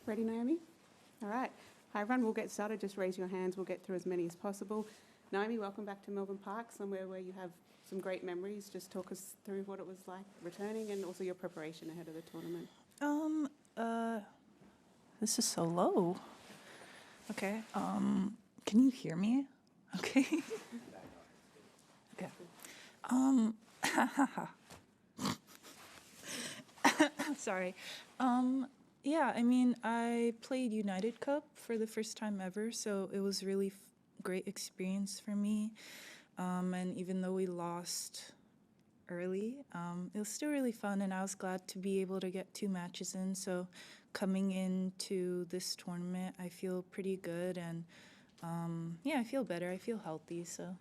Ready, Naomi? All right. Hi, everyone. We'll get started. Just raise your hands. We'll get through as many as possible. Naomi, welcome back to Melbourne Park, somewhere where you have some great memories. Just talk us through what it was like returning and also your preparation ahead of the tournament. This is so low. Okay. Can you hear me? Okay. Okay. Sorry. Yeah, I mean, I played United Cup for the first time ever, so it was really great experience for me. And even though we lost early, it was still really fun, and I was glad to be able to get 2 matches in. So coming into this tournament, I feel pretty good, and yeah, I feel better. I feel healthy, so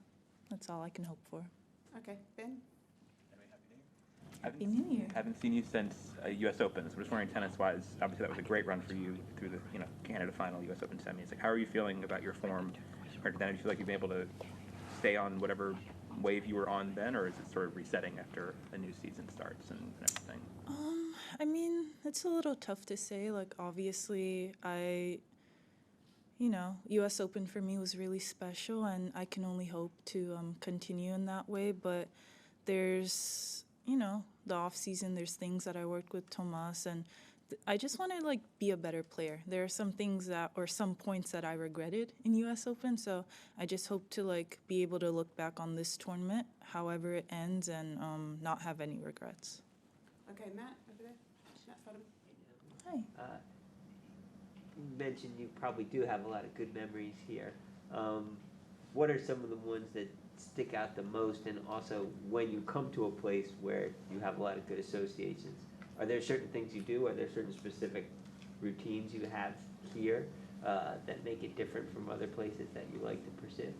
that's all I can hope for. Okay, Ben? Happy New Year. Haven't seen you since U.S. Open, so we're just wondering tennis-wise, obviously that was a great run for you through the Canada final, U.S. Open semis. Like, how are you feeling about your form compared to then? Do you feel like you've been able to stay on whatever wave you were on then, or is it sort of resetting after a new season starts and everything? I mean, it's a little tough to say. Like, obviously, U.S. Open for me was really special, and I can only hope to continue in that way. But there's, the off season, there's things that I worked with Tomas, and I just want to be a better player. There are some things or some points that I regretted in U.S. Open, so I just hope to be able to look back on this tournament, however it ends, and not have any regrets. Okay, Matt, over there. Matt Fudham. Hi. You mentioned you probably do have a lot of good memories here. What are some of the ones that stick out the most, and also when you come to a place where you have a lot of good associations? Are there certain things you do? Are there certain specific routines you have here that make it different from other places that you like to pursue?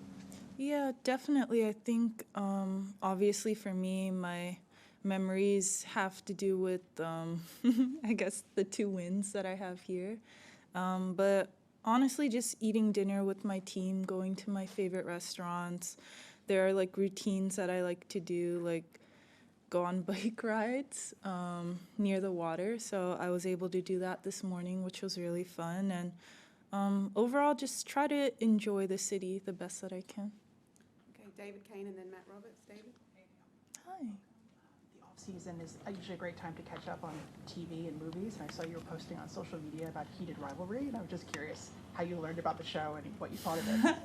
Yeah, definitely. I think, obviously for me, my memories have to do with, I guess, the 2 wins that I have here. But honestly, just eating dinner with my team, going to my favorite restaurants. There are, routines that I like to do, go on bike rides near the water. So I was able to do that this morning, which was really fun. And overall, just try to enjoy the city the best that I can. Okay, David Cain and then Matt Roberts. David? Hi. The off-season is usually a great time to catch up on TV and movies, and I saw you were posting on social media about Heated Rivalry, and I was just curious how you learned about the show and what you thought of it.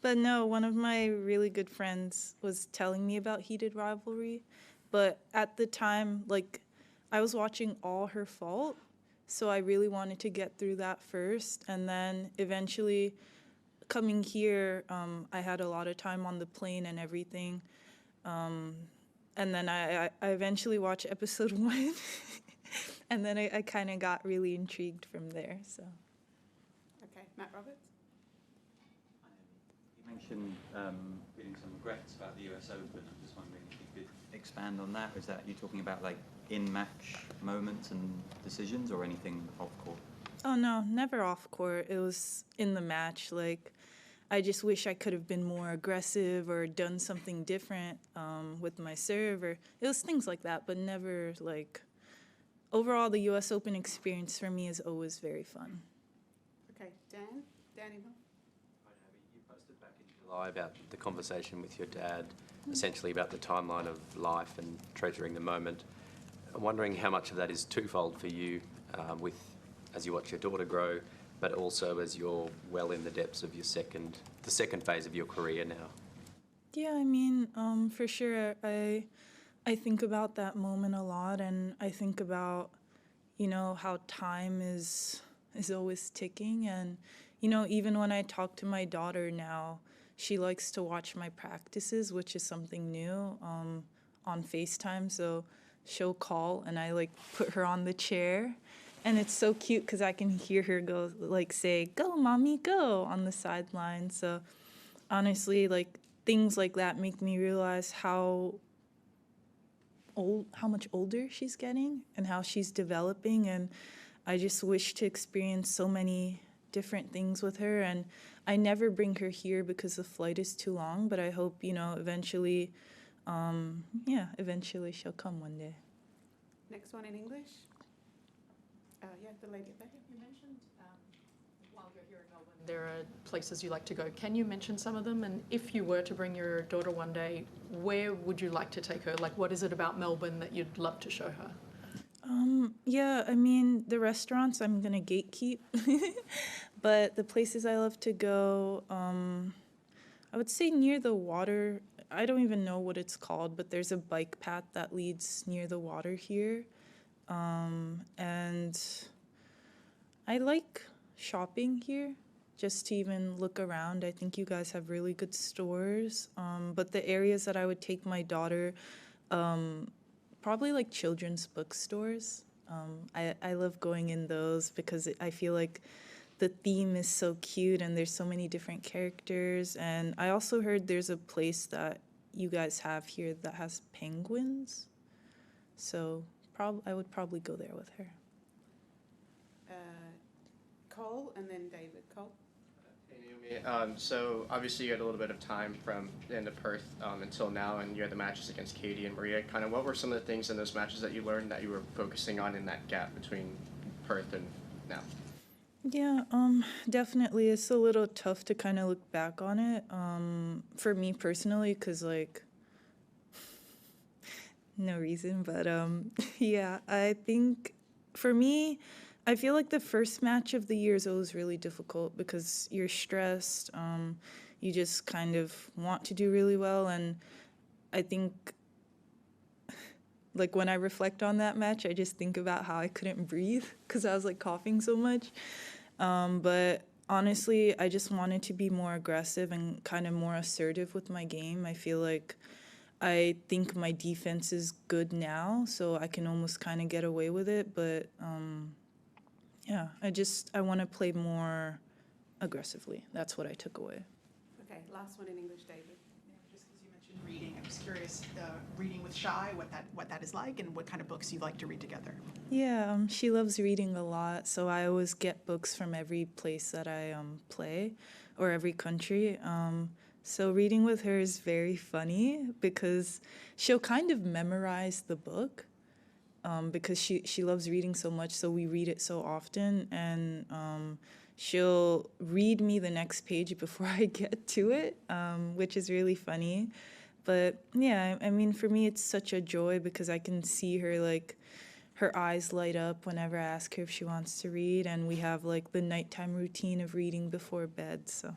But no, one of my really good friends was telling me about Heated Rivalry, but at the time, I was watching All Her Fault, so I really wanted to get through that first, and then eventually coming here, I had a lot of time on the plane and everything, and then I eventually watched episode 1, and then I kind of got really intrigued from there, so. Okay, Matt Roberts? You mentioned feeling some regrets about the US Open. I'm just wondering if you could expand on that. Is that you talking about in-match moments and decisions, or anything off court? Oh no, never off court. It was in the match. I just wish I could have been more aggressive or done something different with my serve, or it was things like that, but never overall the US Open experience for me is always very fun. Okay, Danny. You posted back in July about the conversation with your dad, essentially about the timeline of life and treasuring the moment. I'm wondering how much of that is twofold for you as you watch your daughter grow, but also as you're well in the depths of the second phase of your career now. Yeah, I mean, for sure, I think about that moment a lot, and I think about, how time is always ticking, and, even when I talk to my daughter now, she likes to watch my practices, which is something new, on FaceTime, so she'll call, and I, put her on the chair, and it's so cute because I can hear her go, say, "Go, mommy, go," on the sideline. So honestly, things like that make me realize how much older she's getting and how she's developing. And I just wish to experience so many different things with her. And I never bring her here because the flight is too long, but I hope, eventually yeah, eventually she'll come one day. Next one in English. Yeah, the lady at the back. You mentioned while you're here in Melbourne, there are places you like to go. Can you mention some of them? And if you were to bring your daughter one day, where would you like to take her? Like, what is it about Melbourne that you'd love to show her? Yeah, I mean, the restaurants I'm gonna gatekeep, but the places I love to go, I would say near the water. I don't even know what it's called, but there's a bike path that leads near the water here. And I like shopping here, just to even look around. I think you guys have really good stores. But the areas that I would take my daughter, probably like children's bookstores. I love going in those because I feel like the theme is so cute and there's so many different characters. And I also heard there's a place that you guys have here that has penguins. So I would probably go there with her. Cole and then David. Cole? Hey, Naomi. So obviously you had a little bit of time from the end of Perth until now, and you had the matches against Katie and Maria. Kind of what were some of the things in those matches that you learned that you were focusing on in that gap between Perth and now? Yeah, definitely. It's a little tough to kind of look back on it. For me personally, because like, no reason, but yeah, I think for me, I feel like the first match of the year is always really difficult because you're stressed. You just kind of want to do really well, and I think like when I reflect on that match, I just think about how I couldn't breathe because I was like coughing so much. But honestly, I just wanted to be more aggressive and kind of more assertive with my game. I feel like I think my defense is good now, so I can almost kind of get away with it. But yeah, I want to play more aggressively. That's what I took away. Okay, last one in English, David. Yeah, just because you mentioned reading, I'm just curious, reading with Shy, what that is like, and what kind of books you like to read together. Yeah, she loves reading a lot, so I always get books from every place that I play, or every country. So reading with her is very funny because she'll kind of memorize the book because she loves reading so much, so we read it so often, and she'll read me the next page before I get to it, which is really funny. But yeah, I mean, for me, it's such a joy because I can see her, like, her eyes light up whenever I ask her if she wants to read, and we have, like, the nighttime routine of reading before bed, so.